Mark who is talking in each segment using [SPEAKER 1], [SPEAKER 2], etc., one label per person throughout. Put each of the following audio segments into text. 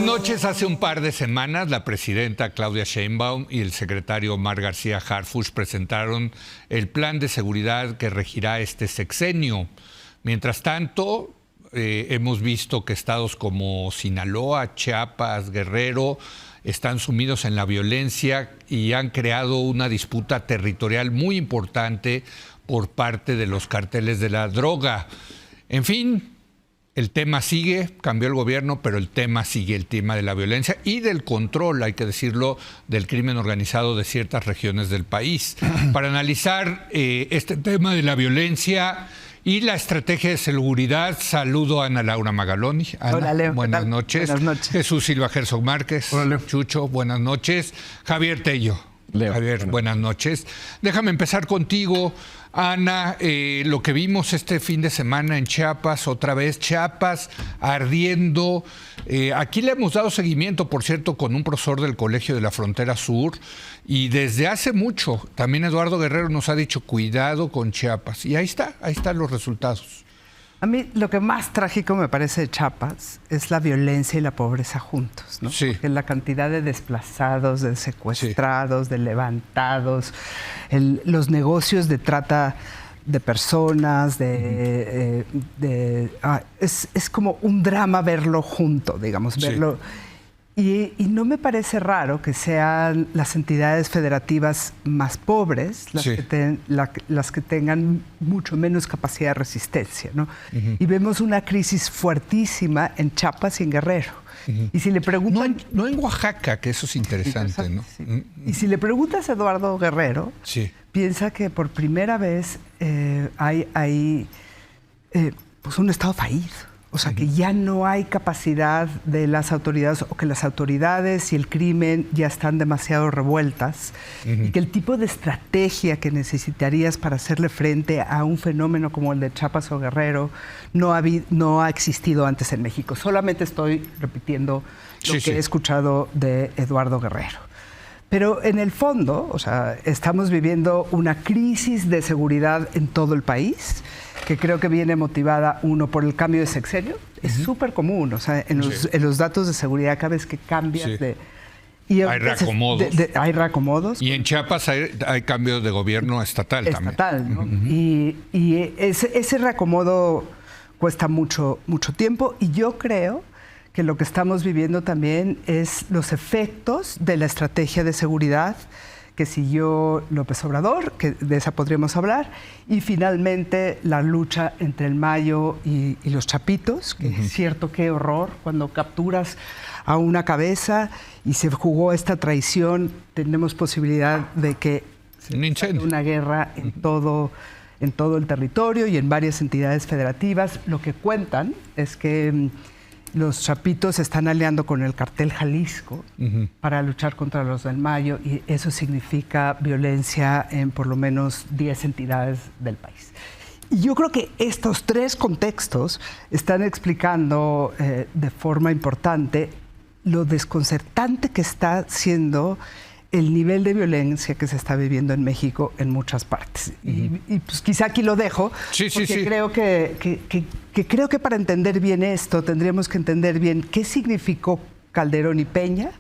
[SPEAKER 1] noches. Hace un par de semanas, la presidenta Claudia Sheinbaum y el secretario Omar García Harfuch presentaron el plan de seguridad que regirá este sexenio. Mientras tanto, hemos visto que estados como Sinaloa, Chiapas, Guerrero están sumidos en la violencia y han creado una disputa territorial muy importante por parte de los cárteles de la droga. En fin, el tema sigue, cambió el gobierno, pero el tema sigue, el tema de la violencia y del control, hay que decirlo, del crimen organizado de ciertas regiones del país. Para analizar este tema de la violencia y la estrategia de seguridad, saludo a Ana Laura Magaloni. Ana,
[SPEAKER 2] hola, Leo.
[SPEAKER 1] Buenas noches.
[SPEAKER 2] Buenas noches.
[SPEAKER 1] Jesús Silva Herzog Márquez.
[SPEAKER 3] Hola, Leo.
[SPEAKER 1] Chucho, buenas noches. Javier Tello.
[SPEAKER 3] Leo.
[SPEAKER 1] Javier, buenas noches. Déjame empezar contigo, Ana. Lo que vimos este fin de semana en Chiapas, otra vez Chiapas ardiendo. Aquí le hemos dado seguimiento, por cierto, con un profesor del Colegio de la Frontera Sur, y desde hace mucho también Eduardo Guerrero nos ha dicho cuidado con Chiapas. Y ahí están los resultados.
[SPEAKER 2] A mí lo que más trágico me parece de Chiapas es la violencia y la pobreza juntos, ¿no?
[SPEAKER 1] Sí.
[SPEAKER 2] Porque la cantidad de desplazados, de secuestrados, de levantados, los negocios de trata de personas, es como un drama verlo junto, digamos, verlo. Y no me parece raro que sean las entidades federativas más pobres las que tengan mucho menos capacidad de resistencia, ¿no? Y vemos una crisis fuertísima en Chiapas y en Guerrero. Y si le preguntan...
[SPEAKER 1] No en Oaxaca, que eso es interesante, ¿no?
[SPEAKER 2] Sí. Y si le preguntas a Eduardo Guerrero, piensa que por primera vez hay pues un Estado fallido. O sea, que ya no hay capacidad de las autoridades, o que las autoridades y el crimen ya están demasiado revueltas, y que el tipo de estrategia que necesitarías para hacerle frente a un fenómeno como el de Chiapas o Guerrero no ha existido antes en México. Solamente estoy repitiendo lo que he escuchado de Eduardo Guerrero. Pero en el fondo, o sea, estamos viviendo una crisis de seguridad en todo el país, que creo que viene motivada, uno, por el cambio de sexenio. Es súper común, o sea, en los datos de seguridad, cada vez que cambias
[SPEAKER 1] hay reacomodos.
[SPEAKER 2] Hay reacomodos.
[SPEAKER 1] Y en Chiapas hay cambios de gobierno estatal también.
[SPEAKER 2] ¿No? Y ese reacomodo cuesta mucho tiempo, y yo creo que lo que estamos viviendo también es los efectos de la estrategia de seguridad que siguió López Obrador, que de esa podríamos hablar, y finalmente la lucha entre el Mayo y los Chapitos, que es cierto, qué horror, cuando capturas a una cabeza y se jugó esta traición, tenemos posibilidad de que se haga una guerra en todo el territorio y en varias entidades federativas. Lo que cuentan es que los Chapitos se están aliando con el cartel Jalisco para luchar contra los del Mayo, y eso significa violencia en por lo menos 10 entidades del país. Y yo creo que estos tres contextos están explicando de forma importante lo desconcertante que está siendo el nivel de violencia que se está viviendo en México en muchas partes. Y pues quizá aquí lo dejo, porque creo que para entender bien esto tendríamos que entender bien qué significó Calderón y Peña,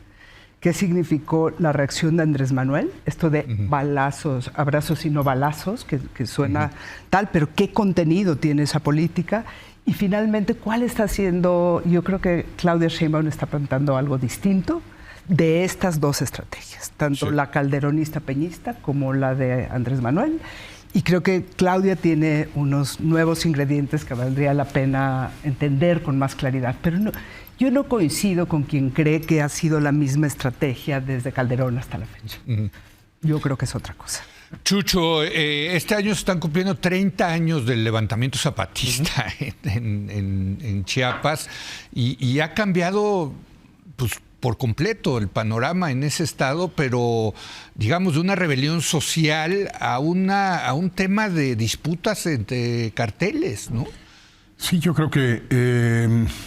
[SPEAKER 2] qué significó la reacción de Andrés Manuel, esto de balazos, abrazos y no balazos, que suena tal, pero qué contenido tiene esa política. Y finalmente, ¿cuál está siendo? Yo creo que Claudia Sheinbaum está planteando algo distinto de estas dos estrategias, tanto la calderonista peñista como la de Andrés Manuel. Y creo que Claudia tiene unos nuevos ingredientes que valdría la pena entender con más claridad. Pero yo no coincido con quien cree que ha sido la misma estrategia desde Calderón hasta la fecha. Yo creo que es otra cosa.
[SPEAKER 1] Chucho, este año se están cumpliendo 30 años del levantamiento zapatista en Chiapas, y ha cambiado, pues, por completo el panorama en ese estado, pero digamos de una rebelión social a un tema de disputas entre carteles, ¿no?
[SPEAKER 3] Sí, yo creo que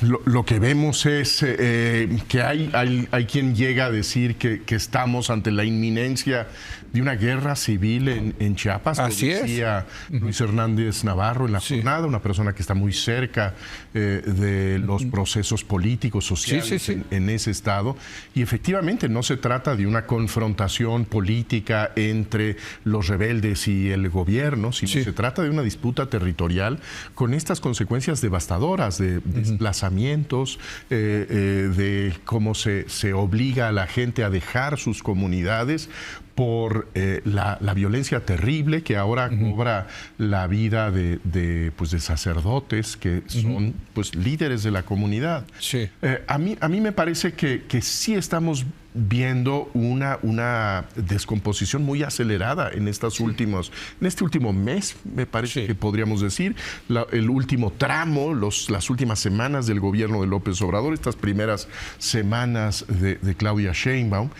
[SPEAKER 3] lo que vemos es que hay quien llega a decir que estamos ante la inminencia de una guerra civil en Chiapas.
[SPEAKER 1] Así es.
[SPEAKER 3] Decía Luis Hernández Navarro en la jornada, una persona que está muy cerca de los procesos políticos, sociales en ese estado. Y efectivamente no se trata de una confrontación política entre los rebeldes y el gobierno, sino se trata de una disputa territorial con estas consecuencias devastadoras de desplazamientos, de cómo se obliga a la gente a dejar sus comunidades por la violencia terrible que ahora cobra la vida de sacerdotes que son pues líderes de la comunidad.
[SPEAKER 1] Sí.
[SPEAKER 3] A mí me parece que sí estamos viendo una descomposición muy acelerada en este último mes, me parece que podríamos decir, el último tramo, las últimas semanas del gobierno de López Obrador, estas primeras semanas de Claudia Sheinbaum.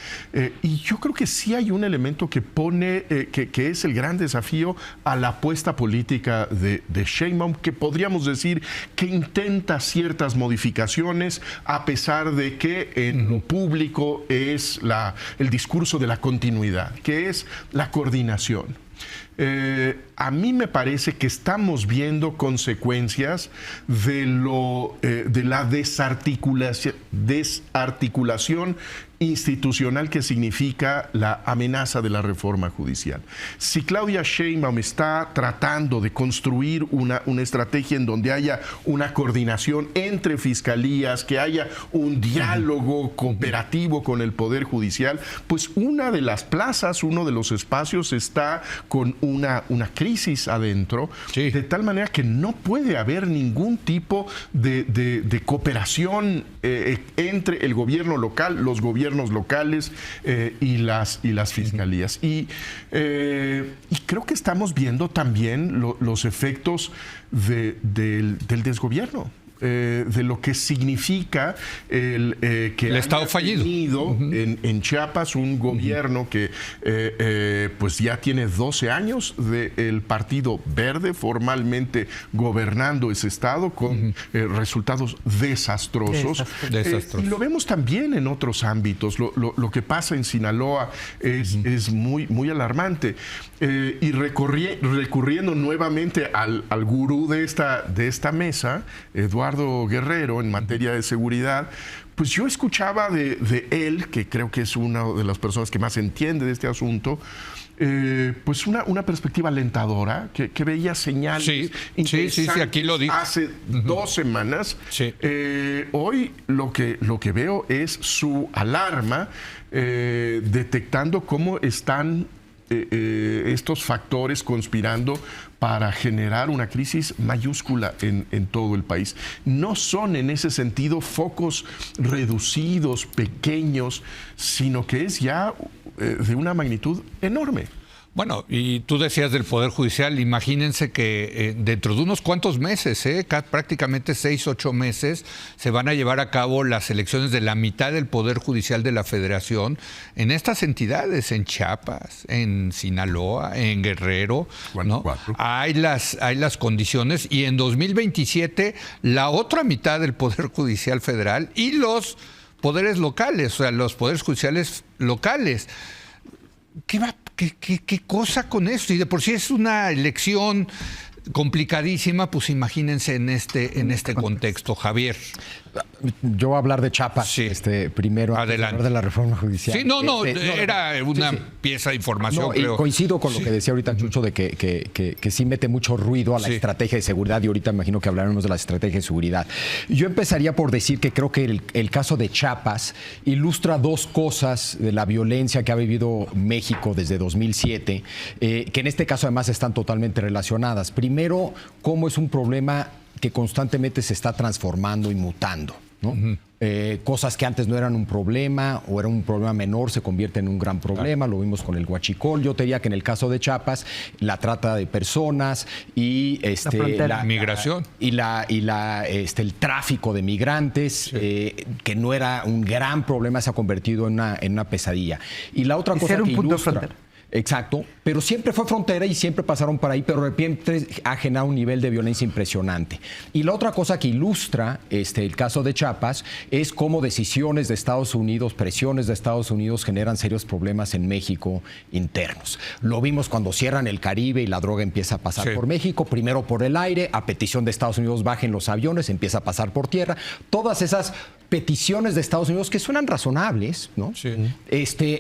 [SPEAKER 3] Y yo creo que sí hay un elemento que pone, que es el gran desafío a la apuesta política de Sheinbaum, que podríamos decir que intenta ciertas modificaciones, a pesar de que en lo público es el discurso de la continuidad, que es la coordinación. A mí me parece que estamos viendo consecuencias de la desarticulación institucional que significa la amenaza de la reforma judicial. Si Claudia Sheinbaum está tratando de construir una estrategia en donde haya una coordinación entre fiscalías, que haya un diálogo cooperativo con el Poder Judicial, pues una de las plazas, uno de los espacios está con una crisis adentro, de tal manera que no puede haber ningún tipo de cooperación entre el gobierno local, los gobiernos locales y las fiscalías. Y creo que estamos viendo también los efectos del desgobierno. De lo que significa que
[SPEAKER 1] el Estado fallido
[SPEAKER 3] en Chiapas un gobierno que pues ya tiene 12 años del Partido Verde formalmente gobernando ese estado con resultados desastrosos. Y lo vemos también en otros ámbitos. Lo que pasa en Sinaloa es muy alarmante. Y recurriendo nuevamente al gurú de esta mesa, Eduardo Guerrero, en materia de seguridad, pues yo escuchaba de él, que creo que es una de las personas que más entiende de este asunto, pues una perspectiva alentadora, que veía señales interesantes
[SPEAKER 1] aquí lo digo.
[SPEAKER 3] Hace 2 semanas. Hoy lo que veo es su alarma, detectando cómo están estos factores conspirando para generar una crisis mayúscula en todo el país. No son en ese sentido focos reducidos, pequeños, sino que es ya de una magnitud enorme.
[SPEAKER 1] Bueno, y tú decías del Poder Judicial, imagínense que dentro de unos cuantos meses, prácticamente 6, 8 meses, se van a llevar a cabo las elecciones de la mitad del Poder Judicial de la Federación en estas entidades, en Chiapas, en Sinaloa, en Guerrero, ¿no? Hay las condiciones, y en 2027 la otra mitad del Poder Judicial Federal y los poderes locales, o sea, los poderes judiciales locales. ¿Qué cosa con esto? Y de por sí es una elección complicadísima, pues imagínense en este contexto, Javier.
[SPEAKER 4] Yo voy a hablar de Chiapas primero,
[SPEAKER 1] adelante.
[SPEAKER 4] Hablar de la reforma judicial.
[SPEAKER 1] Sí, era una pieza de información, creo.
[SPEAKER 4] Y coincido con lo que decía ahorita Chucho, de que sí mete mucho ruido a la estrategia de seguridad, y ahorita me imagino que hablaremos de la estrategia de seguridad. Yo empezaría por decir que creo que el caso de Chiapas ilustra 2 cosas de la violencia que ha vivido México desde 2007, que en este caso además están totalmente relacionadas. Primero, cómo es un problema que constantemente se está transformando y mutando, ¿no? Cosas que antes no eran un problema o era un problema menor se convierten en un gran problema. Lo vimos con el huachicol. Yo te diría que en el caso de Chiapas, la trata de personas y
[SPEAKER 1] la migración
[SPEAKER 4] y el tráfico de migrantes, que no era un gran problema, se ha convertido en una pesadilla. Y la otra cosa que ilustra Exacto, pero siempre fue frontera y siempre pasaron por ahí, pero de repente ha generado un nivel de violencia impresionante. Y la otra cosa que ilustra el caso de Chiapas es cómo decisiones de Estados Unidos, presiones de Estados Unidos generan serios problemas en México internos. Lo vimos cuando cierran el Caribe y la droga empieza a pasar por México, primero por el aire, a petición de Estados Unidos bajen los aviones, empieza a pasar por tierra. Todas esas peticiones de Estados Unidos que suenan razonables, ¿no? Sí.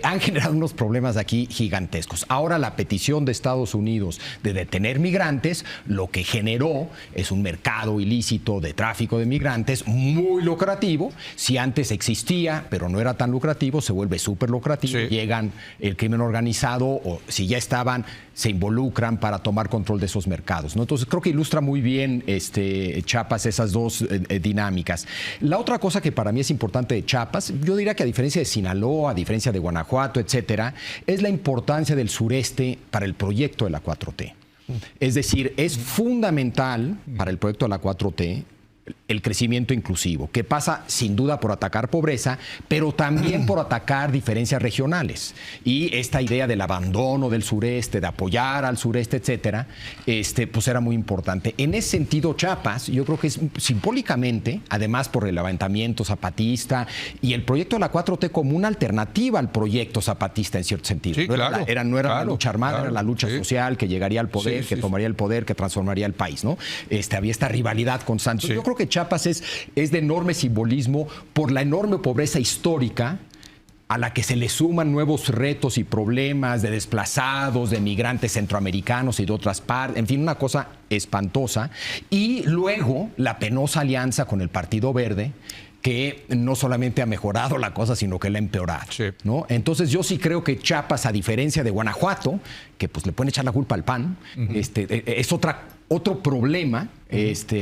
[SPEAKER 4] Han generado unos problemas aquí gigantescos. Ahora la petición de Estados Unidos de detener migrantes lo que generó es un mercado ilícito de tráfico de migrantes muy lucrativo. Si antes existía, pero no era tan lucrativo, se vuelve súper lucrativo. Sí. Llegan el crimen organizado o si ya estaban, se involucran para tomar control de esos mercados, ¿no? Entonces creo que ilustra muy bien Chiapas esas dos dinámicas. La otra cosa que para mí es importante de Chiapas, yo diría que a diferencia de Sinaloa, a diferencia de Guanajuato, etcétera, es la importancia del sureste para el proyecto de la 4T. Es decir, es fundamental para el proyecto de la 4T el crecimiento inclusivo, que pasa sin duda por atacar pobreza, pero también por atacar diferencias regionales. Y esta idea del abandono del sureste, de apoyar al sureste, etcétera, pues era muy importante. En ese sentido, Chiapas, yo creo que es simbólicamente, además por el levantamiento zapatista y el proyecto de la 4T como una alternativa al proyecto zapatista en cierto sentido.
[SPEAKER 1] Sí,
[SPEAKER 4] no
[SPEAKER 1] claro,
[SPEAKER 4] era la lucha armada, era la lucha social que llegaría al poder, que tomaría el poder, que transformaría el país, ¿no? Había esta rivalidad constante. Yo creo que Chiapas es de enorme simbolismo por la enorme pobreza histórica a la que se le suman nuevos retos y problemas de desplazados, de migrantes centroamericanos y de otras partes, en fin, una cosa espantosa. Y luego la penosa alianza con el Partido Verde, que no solamente ha mejorado la cosa, sino que la ha empeorado, ¿no? Entonces yo sí creo que Chiapas, a diferencia de Guanajuato, que pues le pueden echar la culpa al PAN, es otro problema,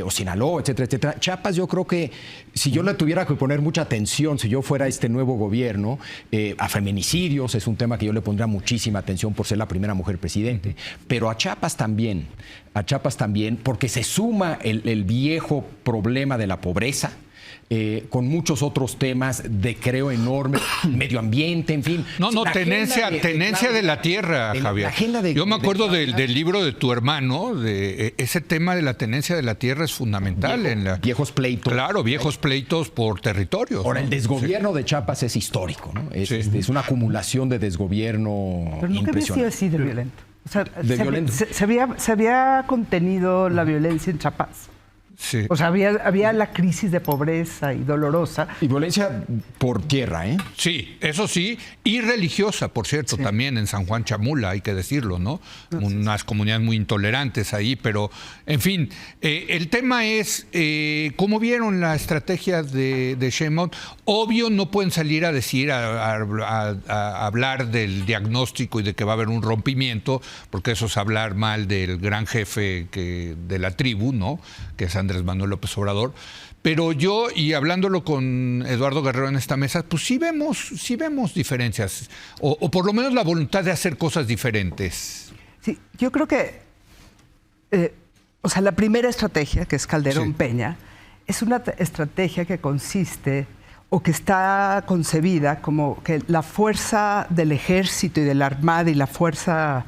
[SPEAKER 4] o Sinaloa, etcétera, etcétera. Chiapas, yo creo que si yo le tuviera que poner mucha atención, si yo fuera este nuevo gobierno, a feminicidios es un tema que yo le pondría muchísima atención por ser la primera mujer presidente, pero a Chiapas también, porque se suma el viejo problema de la pobreza, con muchos otros temas de creo enorme, medio ambiente, en fin.
[SPEAKER 1] Tenencia de la tierra, Javier. Yo me acuerdo del libro de tu hermano, de ese tema de la tenencia de la tierra es fundamental.
[SPEAKER 4] Viejos pleitos.
[SPEAKER 1] Claro, viejos pleitos por territorios.
[SPEAKER 4] Ahora, el desgobierno de Chiapas es histórico, ¿no? Es una acumulación de desgobierno
[SPEAKER 2] pero nunca
[SPEAKER 4] impresionante.
[SPEAKER 2] Había sido así de violento. O sea,
[SPEAKER 4] violento.
[SPEAKER 2] Se había contenido la violencia en Chiapas.
[SPEAKER 1] Sí.
[SPEAKER 2] O sea, había la crisis de pobreza y dolorosa.
[SPEAKER 4] Y violencia por tierra, ¿eh?
[SPEAKER 1] Sí, eso sí, y religiosa, por cierto, también en San Juan Chamula, hay que decirlo, ¿no? Unas comunidades muy intolerantes ahí, pero, en fin, el tema es, ¿cómo vieron la estrategia de Sheinbaum? Obvio, no pueden salir a decir, a hablar del diagnóstico y de que va a haber un rompimiento, porque eso es hablar mal del gran jefe de la tribu, ¿no? Que es Andrés Manuel López Obrador, pero yo, y hablándolo con Eduardo Guerrero en esta mesa, pues sí vemos diferencias, o por lo menos la voluntad de hacer cosas diferentes.
[SPEAKER 2] Sí, yo creo que, la primera estrategia, que es Calderón-Peña, es una estrategia que consiste, o que está concebida como que la fuerza del ejército y de la armada y la fuerza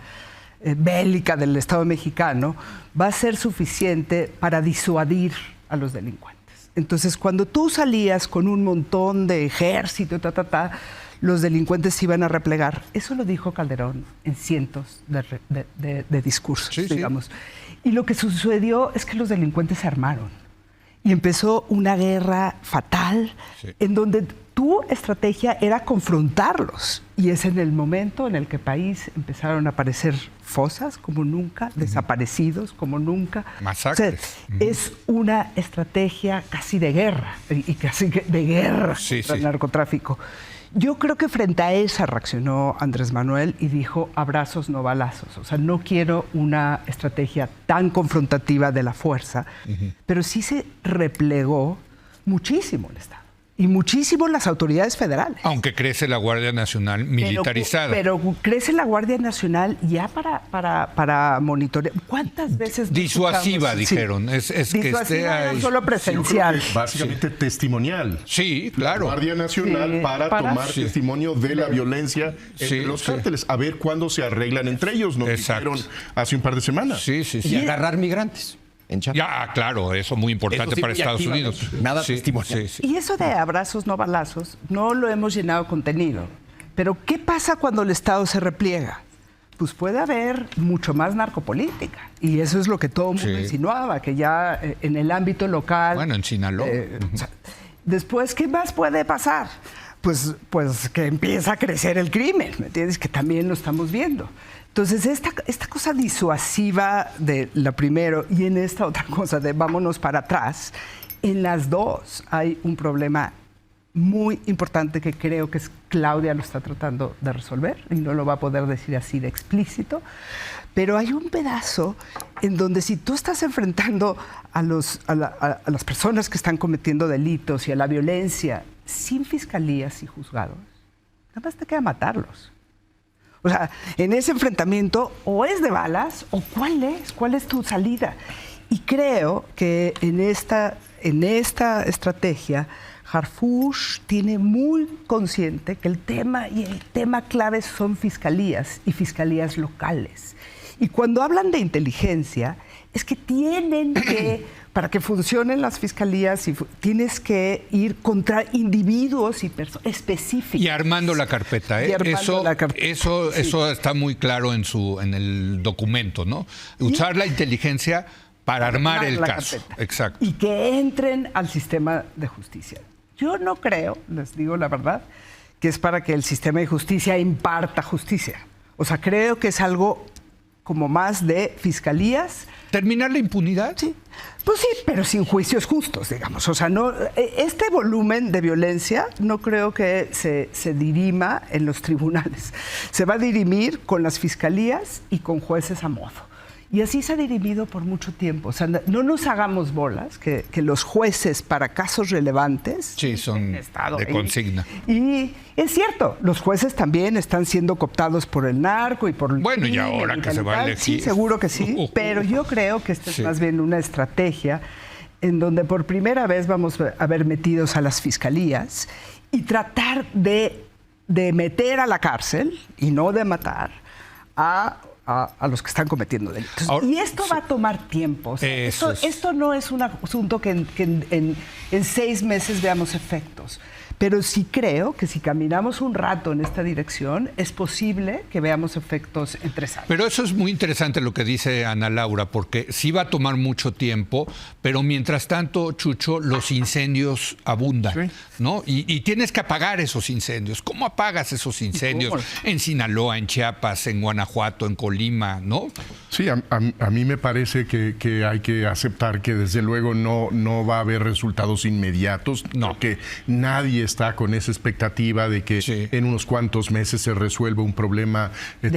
[SPEAKER 2] bélica del Estado mexicano va a ser suficiente para disuadir a los delincuentes. Entonces, cuando tú salías con un montón de ejército, los delincuentes se iban a replegar. Eso lo dijo Calderón en cientos de discursos, digamos. Y lo que sucedió es que los delincuentes se armaron. Y empezó una guerra fatal en donde tu estrategia era confrontarlos. Y es en el momento en el que el país empezaron a aparecer fosas como nunca, desaparecidos como nunca.
[SPEAKER 1] Masacres.
[SPEAKER 2] Es una estrategia casi de guerra, y casi de guerra contra el narcotráfico. Yo creo que frente a esa reaccionó Andrés Manuel y dijo abrazos, no balazos. O sea, no quiero una estrategia tan confrontativa de la fuerza, pero sí se replegó muchísimo el Estado. y muchísimo las autoridades federales.
[SPEAKER 1] Aunque crece la Guardia Nacional militarizada.
[SPEAKER 2] Pero crece la Guardia Nacional ya para monitorear. ¿Cuántas veces?
[SPEAKER 1] Disuasiva, dijeron.
[SPEAKER 2] Sí.
[SPEAKER 1] Es que esté ahí.
[SPEAKER 2] No solo presencial.
[SPEAKER 3] Básicamente testimonial.
[SPEAKER 1] Sí, claro.
[SPEAKER 3] La Guardia Nacional para tomar testimonio de la violencia entre los cárteles. A ver cuándo se arreglan entre ellos. Nos dijeron hace un par de semanas.
[SPEAKER 4] Y agarrar migrantes.
[SPEAKER 1] Ya, claro, eso es muy importante para Estados Unidos.
[SPEAKER 4] Nada testimonial.
[SPEAKER 2] Y eso de abrazos, no balazos, no lo hemos llenado de contenido. Pero ¿qué pasa cuando el Estado se repliega? Pues puede haber mucho más narcopolítica. Y eso es lo que todo el mundo insinuaba, que ya en el ámbito local...
[SPEAKER 1] Bueno, en Sinaloa.
[SPEAKER 2] Después, ¿qué más puede pasar? Pues que empieza a crecer el crimen, ¿me entiendes? Que también lo estamos viendo. Entonces, esta cosa disuasiva de la primero y en esta otra cosa de vámonos para atrás, en las dos hay un problema muy importante que creo que Claudia lo está tratando de resolver y no lo va a poder decir así de explícito, pero hay un pedazo en donde si tú estás enfrentando a las personas que están cometiendo delitos y a la violencia sin fiscalías y juzgados, nada más te queda matarlos. O sea, en ese enfrentamiento o es de balas o ¿cuál es tu salida? Y creo que en esta estrategia Harfush tiene muy consciente que el tema clave son fiscalías y fiscalías locales. Y cuando hablan de inteligencia, es que tienen que, para que funcionen las fiscalías, tienes que ir contra individuos y personas específicos.
[SPEAKER 1] Y armando la carpeta, ¿eh? Eso está muy claro en el documento, ¿no? Usar la inteligencia para armar el caso.
[SPEAKER 2] Carpeta.
[SPEAKER 1] Exacto.
[SPEAKER 2] Y que entren al sistema de justicia. Yo no creo, les digo la verdad, que es para que el sistema de justicia imparta justicia. O sea, creo que es algo como más de fiscalías.
[SPEAKER 1] ¿Terminar la impunidad?
[SPEAKER 2] Sí. Pues sí, pero sin juicios justos, digamos. O sea, no, este volumen de violencia no creo que se dirima en los tribunales. Se va a dirimir con las fiscalías y con jueces a modo. Y así se ha dirimido por mucho tiempo. O sea, no nos hagamos bolas que los jueces para casos relevantes
[SPEAKER 1] son de consigna.
[SPEAKER 2] Y es cierto, los jueces también están siendo cooptados por el narco y por el
[SPEAKER 1] Bueno,
[SPEAKER 2] crimen,
[SPEAKER 1] y ahora que se va a elegir.
[SPEAKER 2] Sí, seguro que sí. Pero yo creo que esta es más bien una estrategia en donde por primera vez vamos a ver metidos a las fiscalías y tratar de meter a la cárcel y no de matar a los que están cometiendo delitos. Ahora, y esto va a tomar tiempo. O sea, esto no es un asunto que en 6 meses veamos efectos. Pero sí creo que si caminamos un rato en esta dirección, es posible que veamos efectos en 3 años.
[SPEAKER 1] Pero eso es muy interesante lo que dice Ana Laura, porque sí va a tomar mucho tiempo, pero mientras tanto, Chucho, los incendios abundan, ¿no? Y tienes que apagar esos incendios. ¿Cómo apagas esos incendios en Sinaloa, en Chiapas, en Guanajuato, en Colima, ¿no?
[SPEAKER 3] Sí, a mí me parece que hay que aceptar que desde luego no va a haber resultados inmediatos, porque nadie está con esa expectativa de que en unos cuantos meses se resuelva un problema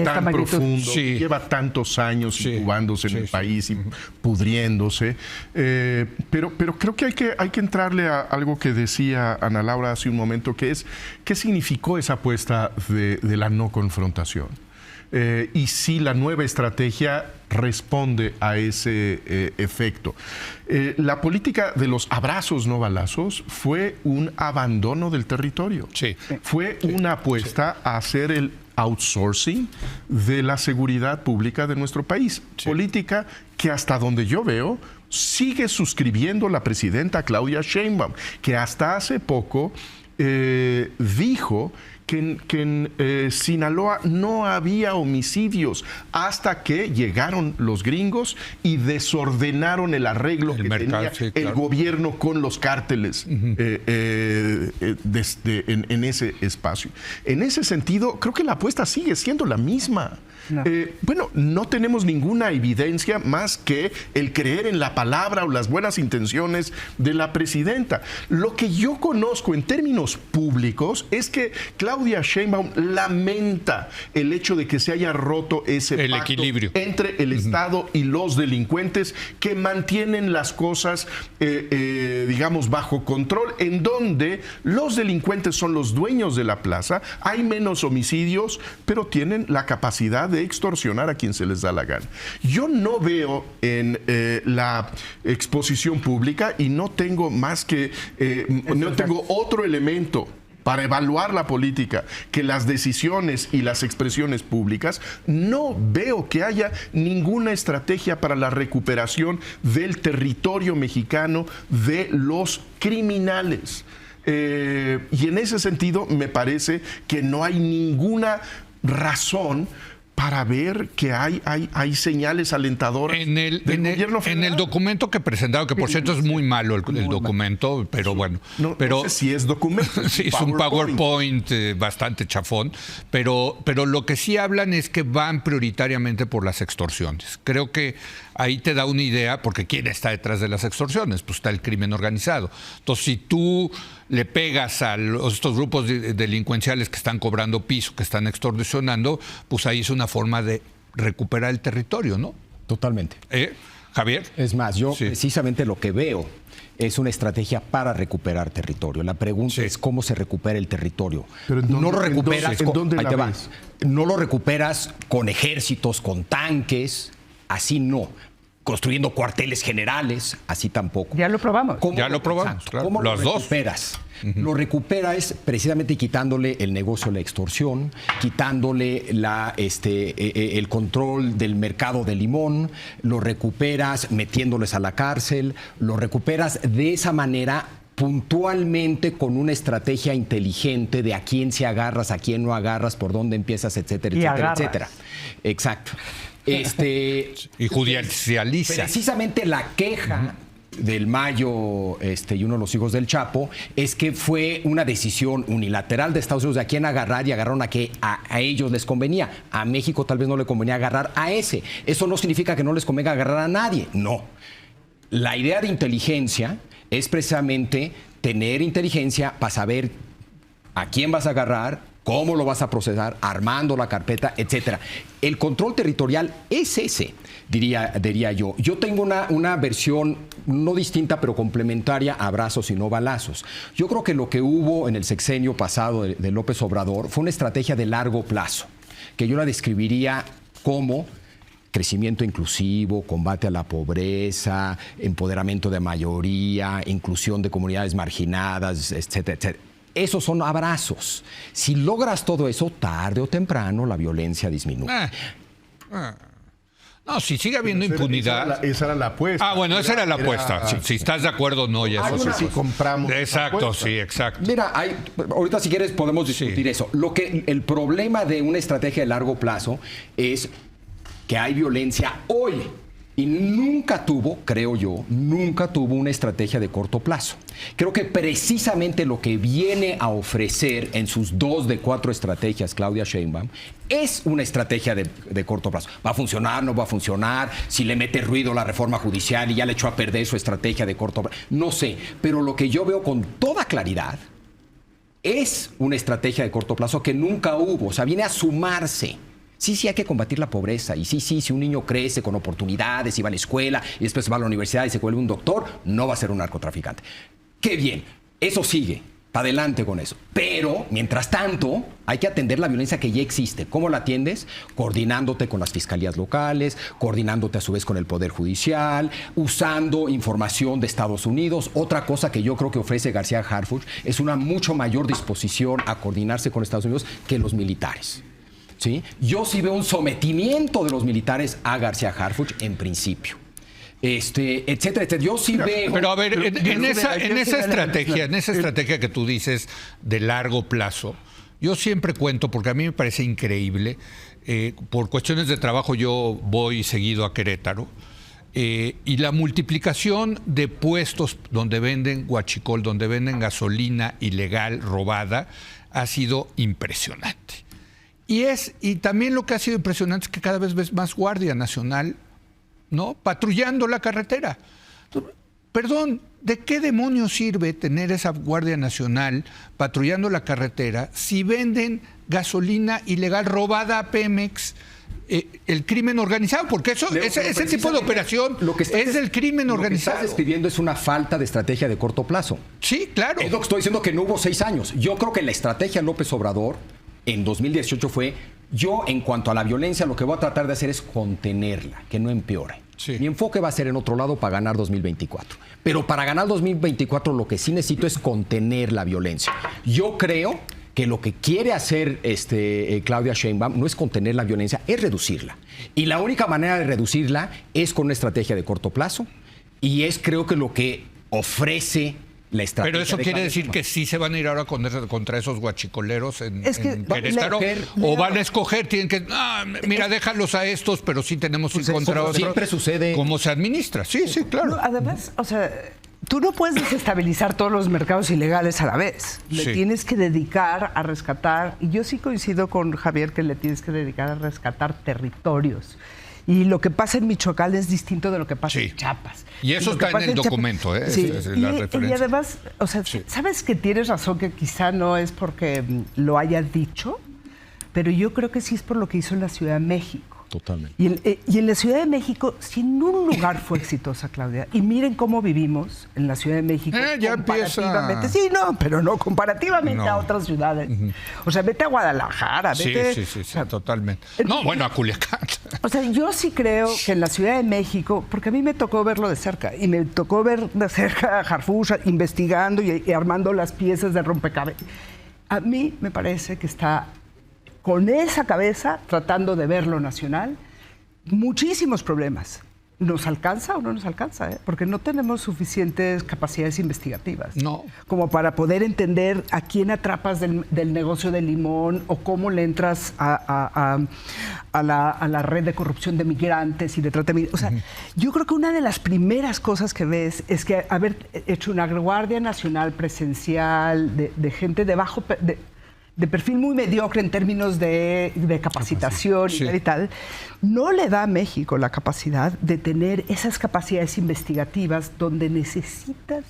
[SPEAKER 3] tan profundo, que lleva tantos años incubándose en el país y pudriéndose. Pero creo que hay que entrarle a algo que decía Ana Laura hace un momento, que es ¿qué significó esa apuesta de la no confrontación? Y si la nueva estrategia responde a ese efecto. La política de los abrazos no balazos fue un abandono del territorio. Fue una apuesta a hacer el outsourcing de la seguridad pública de nuestro país. Política que hasta donde yo veo sigue suscribiendo la presidenta Claudia Sheinbaum, que hasta hace poco dijo que en Sinaloa no había homicidios hasta que llegaron los gringos y desordenaron el arreglo que tenía el gobierno con los cárteles en ese espacio. En ese sentido, creo que la apuesta sigue siendo la misma. Bueno, no tenemos ninguna evidencia más que el creer en la palabra o las buenas intenciones de la presidenta. Lo que yo conozco en términos públicos es que Claudia Claudia Sheinbaum lamenta el hecho de que se haya roto ese
[SPEAKER 1] el
[SPEAKER 3] pacto
[SPEAKER 1] equilibrio
[SPEAKER 3] entre el Estado y los delincuentes que mantienen las cosas, digamos, bajo control, en donde los delincuentes son los dueños de la plaza, hay menos homicidios, pero tienen la capacidad de extorsionar a quien se les da la gana. Yo no veo en la exposición pública, y no tengo más que, no tengo otro elemento para evaluar la política que las decisiones y las expresiones públicas. No veo que haya ninguna estrategia para la recuperación del territorio mexicano de los criminales. Y en ese sentido me parece que no hay ninguna razón para ver que hay señales alentadoras del gobierno federal.
[SPEAKER 1] En el documento que presentaron, que por cierto es muy malo el documento, pero bueno.
[SPEAKER 3] No sé si es documento.
[SPEAKER 1] Sí, es un PowerPoint bastante chafón, pero lo que sí hablan es que van prioritariamente por las extorsiones. Creo que ahí te da una idea, porque ¿quién está detrás de las extorsiones? Pues está el crimen organizado. Entonces, si tú le pegas a estos grupos delincuenciales que están cobrando piso, que están extorsionando, pues ahí es una forma de recuperar el territorio, ¿no?
[SPEAKER 4] Totalmente.
[SPEAKER 1] Javier.
[SPEAKER 4] Es más, yo precisamente lo que veo es una estrategia para recuperar territorio. La pregunta es cómo se recupera el territorio.
[SPEAKER 3] Pero
[SPEAKER 4] no lo recuperas
[SPEAKER 3] ¿dónde
[SPEAKER 4] no lo recuperas con ejércitos, con tanques, así no. Construyendo cuarteles generales, así tampoco.
[SPEAKER 2] Ya lo probamos.
[SPEAKER 1] Ya lo probamos, claro.
[SPEAKER 4] ¿Cómo lo recuperas? Lo recuperas precisamente quitándole el negocio de la extorsión, quitándole el control del mercado de limón, lo recuperas metiéndoles a la cárcel, lo recuperas de esa manera puntualmente con una estrategia inteligente de a quién se agarras, a quién no agarras, por dónde empiezas, etcétera, etcétera, etcétera. Exacto.
[SPEAKER 1] Y judicializa.
[SPEAKER 4] Precisamente la queja del Mayo y uno de los hijos del Chapo es que fue una decisión unilateral de Estados Unidos de a quién agarrar, y agarraron a que a ellos les convenía. A México tal vez no le convenía agarrar a ese. Eso no significa que no les convenga agarrar a nadie. No. La idea de inteligencia es precisamente tener inteligencia para saber a quién vas a agarrar, cómo lo vas a procesar, armando la carpeta, etcétera. El control territorial es ese, diría yo. Yo tengo una versión no distinta, pero complementaria a abrazos y no balazos. Yo creo que lo que hubo en el sexenio pasado de López Obrador fue una estrategia de largo plazo, que yo la describiría como crecimiento inclusivo, combate a la pobreza, empoderamiento de mayoría, inclusión de comunidades marginadas, etcétera, etcétera. Esos son abrazos. Si logras todo eso, tarde o temprano la violencia disminuye.
[SPEAKER 1] No, si sigue habiendo impunidad.
[SPEAKER 3] Esa era la apuesta.
[SPEAKER 1] Bueno, esa era la apuesta. Si estás de acuerdo o no, ya eso
[SPEAKER 3] sí compramos.
[SPEAKER 1] Exacto, sí, exacto.
[SPEAKER 4] Mira, ahorita si quieres podemos discutir eso. El problema de una estrategia de largo plazo es que hay violencia hoy. Y nunca tuvo, creo yo, una estrategia de corto plazo. Creo que precisamente lo que viene a ofrecer en sus 2 de 4 estrategias Claudia Sheinbaum es una estrategia de corto plazo. ¿Va a funcionar? ¿No va a funcionar? Si le mete ruido la reforma judicial y ya le echó a perder su estrategia de corto plazo. No sé, pero lo que yo veo con toda claridad es una estrategia de corto plazo que nunca hubo. O sea, viene a sumarse. Sí, hay que combatir la pobreza. Y sí, si un niño crece con oportunidades y va a la escuela y después va a la universidad y se vuelve un doctor, no va a ser un narcotraficante. ¡Qué bien! Eso sigue. Para adelante con eso. Pero, mientras tanto, hay que atender la violencia que ya existe. ¿Cómo la atiendes? Coordinándote con las fiscalías locales, coordinándote a su vez con el Poder Judicial, usando información de Estados Unidos. Otra cosa que yo creo que ofrece García Harfuch es una mucho mayor disposición a coordinarse con Estados Unidos que los militares. ¿Sí? Yo sí veo un sometimiento de los militares a García Harfuch en principio. Etcétera. Yo sí veo.
[SPEAKER 1] Pero a ver, en esa estrategia que tú dices de largo plazo, yo siempre cuento, porque a mí me parece increíble, por cuestiones de trabajo yo voy seguido a Querétaro, y la multiplicación de puestos donde venden huachicol, donde venden gasolina ilegal, robada, ha sido impresionante. Y también lo que ha sido impresionante es que cada vez ves más Guardia Nacional, ¿no?, patrullando la carretera. Perdón, ¿de qué demonios sirve tener esa Guardia Nacional patrullando la carretera si venden gasolina ilegal robada a Pemex? El crimen organizado, porque ese tipo de operación es del crimen organizado.
[SPEAKER 4] Lo que estás describiendo es una falta de estrategia de corto plazo.
[SPEAKER 1] Sí, claro.
[SPEAKER 4] Es lo que estoy diciendo, que no hubo 6 años. Yo creo que la estrategia López Obrador en 2018 fue: yo, en cuanto a la violencia, lo que voy a tratar de hacer es contenerla, que no empeore.
[SPEAKER 1] Sí.
[SPEAKER 4] Mi enfoque va a ser en otro lado para ganar 2024. Pero para ganar 2024 lo que sí necesito es contener la violencia. Yo creo que lo que quiere hacer Claudia Sheinbaum no es contener la violencia, es reducirla. Y la única manera de reducirla es con una estrategia de corto plazo, y es, creo que, lo que ofrece la estrategia.
[SPEAKER 1] Pero eso
[SPEAKER 4] de
[SPEAKER 1] quiere
[SPEAKER 4] Claudia
[SPEAKER 1] decir
[SPEAKER 4] Sheinbaum.
[SPEAKER 1] que sí se van a ir ahora contra esos guachicoleros en Querétaro,
[SPEAKER 4] Leo,
[SPEAKER 1] o van a escoger, tienen que, mira, déjalos a estos, pero sí tenemos que ir contra otros.
[SPEAKER 4] Siempre sucede.
[SPEAKER 1] ¿Cómo se administra? Sí, sí, claro.
[SPEAKER 2] No, además, o sea, tú no puedes desestabilizar todos los mercados ilegales a la vez. Le
[SPEAKER 1] Sí.
[SPEAKER 2] tienes que dedicar a rescatar, y yo sí coincido con Javier que le tienes que dedicar a rescatar territorios. Y lo que pasa en Michoacán es distinto de lo que pasa
[SPEAKER 1] Sí.
[SPEAKER 2] en Chiapas.
[SPEAKER 1] Y eso
[SPEAKER 2] lo que
[SPEAKER 1] está en
[SPEAKER 2] pasa
[SPEAKER 1] el
[SPEAKER 2] Chiapas-
[SPEAKER 1] documento, ¿eh?
[SPEAKER 2] Sí.
[SPEAKER 1] Es la referencia.
[SPEAKER 2] Y además, o sea,
[SPEAKER 1] Sí.
[SPEAKER 2] sabes que tienes razón, que quizá no es porque lo haya dicho, pero yo creo que sí es por lo que hizo en la Ciudad de México.
[SPEAKER 4] Totalmente.
[SPEAKER 2] Y en la Ciudad de México, si en un lugar fue exitosa, Claudia, y miren cómo vivimos en la Ciudad de México,
[SPEAKER 1] Ya
[SPEAKER 2] comparativamente,
[SPEAKER 1] empieza.
[SPEAKER 2] sí, no, pero no, comparativamente
[SPEAKER 1] No.
[SPEAKER 2] a otras ciudades. O sea, vete a Guadalajara,
[SPEAKER 1] Sí,
[SPEAKER 2] vete...
[SPEAKER 1] sí,
[SPEAKER 2] o sea,
[SPEAKER 1] totalmente. No, bueno, a Culiacán.
[SPEAKER 2] o sea, yo sí creo que en la Ciudad de México, porque a mí me tocó verlo de cerca, y me tocó ver de cerca a Harfush investigando y armando las piezas de rompecabezas. A mí me parece que está con esa cabeza tratando de ver lo nacional, muchísimos problemas. ¿Nos alcanza o no nos alcanza? Porque no tenemos suficientes capacidades investigativas.
[SPEAKER 1] No.
[SPEAKER 2] Como para poder entender a quién atrapas del negocio del limón, o cómo le entras a la red de corrupción de migrantes y de trata de migrantes. O sea, yo creo que una de las primeras cosas que ves es que haber hecho una Guardia Nacional presencial de gente de perfil muy mediocre en términos de capacitación
[SPEAKER 1] Sí.
[SPEAKER 2] y tal, no le da a México la capacidad de tener esas capacidades investigativas donde necesitas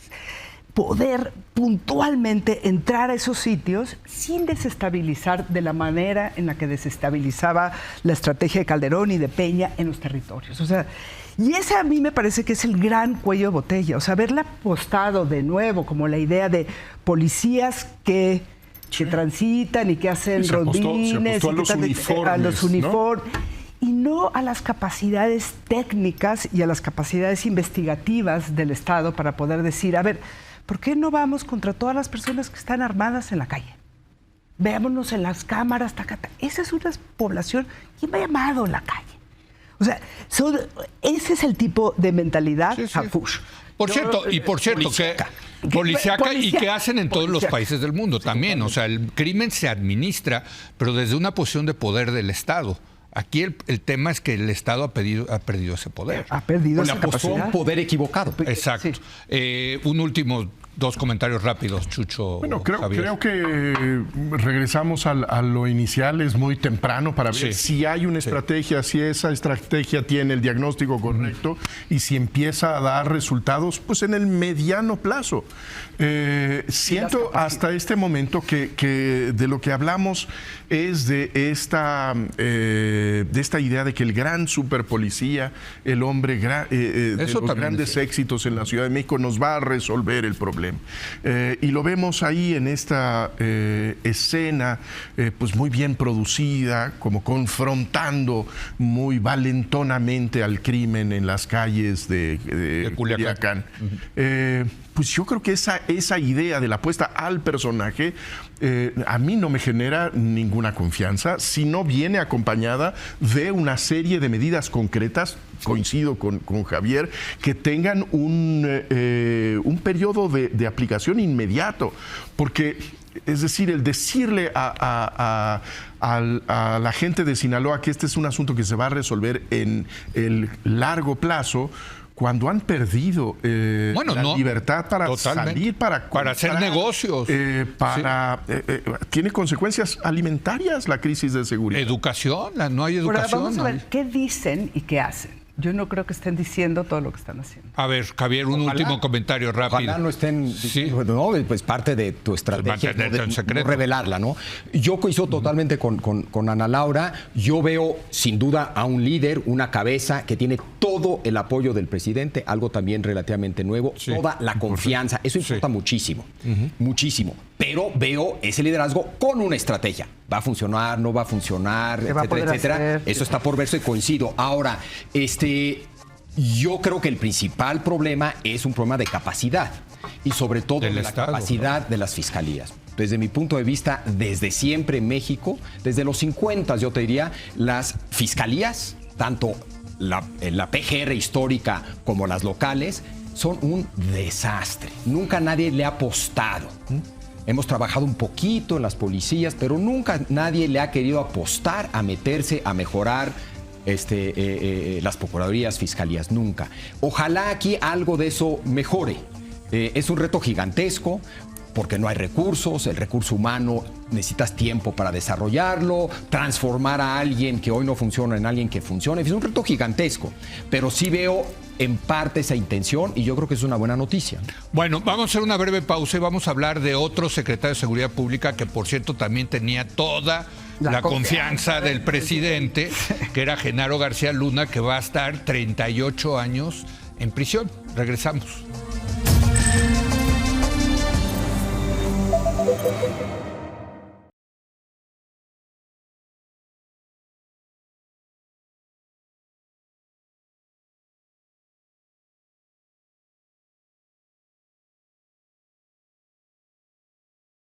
[SPEAKER 2] poder puntualmente entrar a esos sitios sin desestabilizar de la manera en la que desestabilizaba la estrategia de Calderón y de Peña en los territorios. O sea, y ese a mí me parece que es el gran cuello de botella. O sea, haberla apostado de nuevo como la idea de policías que transitan y que hacen
[SPEAKER 3] Se apostó
[SPEAKER 2] rondines,
[SPEAKER 3] a los uniformes,
[SPEAKER 2] uniformes, y no a las capacidades técnicas y a las capacidades investigativas del Estado para poder decir, a ver, ¿por qué no vamos contra todas las personas que están armadas en la calle? Veámonos en las cámaras, esa es una población, ¿quién va llamado a la calle? O sea, ese es el tipo de mentalidad
[SPEAKER 1] Sí, sí.
[SPEAKER 2] Harfush.
[SPEAKER 1] Por cierto,
[SPEAKER 2] Policíaca.
[SPEAKER 1] policíaca y que hacen en todos los
[SPEAKER 2] Policíaca.
[SPEAKER 1] países del mundo también. O sea, el crimen se administra, pero desde una posición de poder del Estado. Aquí el tema es que el Estado ha perdido ese poder.
[SPEAKER 2] Ha perdido
[SPEAKER 4] Le
[SPEAKER 2] esa
[SPEAKER 4] apostó a un
[SPEAKER 2] capacidad.
[SPEAKER 4] poder equivocado.
[SPEAKER 1] Exacto.
[SPEAKER 2] Sí.
[SPEAKER 1] Un último, 2 comentarios rápidos, Chucho.
[SPEAKER 3] Bueno,
[SPEAKER 1] Javier.
[SPEAKER 3] creo que regresamos a lo inicial, es muy temprano para ver
[SPEAKER 1] Sí.
[SPEAKER 3] si hay una estrategia, si esa estrategia tiene el diagnóstico correcto y si empieza a dar resultados pues en el mediano plazo. Siento hasta este momento que de lo que hablamos es de esta idea de que el gran superpolicía, el hombre de
[SPEAKER 1] Eso
[SPEAKER 3] los
[SPEAKER 1] también
[SPEAKER 3] grandes
[SPEAKER 1] es cierto.
[SPEAKER 3] éxitos en la Ciudad de México nos va a resolver el problema. Y lo vemos ahí en esta escena pues muy bien producida, como confrontando muy valentonamente al crimen en las calles de Culiacán. Pues yo creo que esa idea de la apuesta al personaje a mí no me genera ninguna confianza si no viene acompañada de una serie de medidas concretas, coincido con Javier, que tengan un periodo de aplicación inmediato, porque es decir, el decirle a la gente de Sinaloa que este es un asunto que se va a resolver en el largo plazo, cuando han perdido la libertad para salir, para
[SPEAKER 1] hacer negocios.
[SPEAKER 3] Tiene consecuencias alimentarias la crisis de seguridad.
[SPEAKER 1] Educación, no hay educación.
[SPEAKER 2] Ahora vamos a ver qué dicen y qué hacen. Yo no creo que estén diciendo todo lo que están haciendo.
[SPEAKER 1] A ver, Javier, un último comentario rápido.
[SPEAKER 4] Ojalá no estén,
[SPEAKER 1] Sí.
[SPEAKER 4] no, pues parte de tu estrategia es
[SPEAKER 1] mantenerte en secreto.
[SPEAKER 4] no revelarla, ¿no? Yo coincido totalmente con Ana Laura. Yo veo sin duda a un líder, una cabeza que tiene todo el apoyo del presidente, algo también relativamente nuevo,
[SPEAKER 1] Sí.
[SPEAKER 4] toda la confianza. Eso importa muchísimo, muchísimo. Pero veo ese liderazgo con una estrategia. ¿Va a funcionar? ¿No va a funcionar?
[SPEAKER 2] ¿Qué va a
[SPEAKER 4] Etcétera,
[SPEAKER 2] poder
[SPEAKER 4] etcétera.
[SPEAKER 2] hacer?
[SPEAKER 4] Eso está por verse y coincido. Ahora, yo creo que el principal problema es un problema de capacidad y sobre todo
[SPEAKER 1] Del
[SPEAKER 4] de la
[SPEAKER 1] Estado,
[SPEAKER 4] capacidad de las fiscalías. Desde mi punto de vista, desde siempre en México, desde los 50 yo te diría, las fiscalías, tanto la PGR histórica como las locales, son un desastre. Nunca nadie le ha apostado. Hemos trabajado un poquito en las policías, pero nunca nadie le ha querido apostar a meterse, a mejorar las procuradurías, fiscalías, nunca. Ojalá aquí algo de eso mejore. Es un reto gigantesco porque no hay recursos, el recurso humano necesitas tiempo para desarrollarlo, transformar a alguien que hoy no funciona en alguien que funcione. Es un reto gigantesco, pero sí veo en parte esa intención y yo creo que es una buena noticia.
[SPEAKER 1] Bueno, vamos a hacer una breve pausa y vamos a hablar de otro secretario de Seguridad Pública que, por cierto, también tenía toda la confianza del presidente, que era Genaro García Luna, que va a estar 38 años en prisión. Regresamos.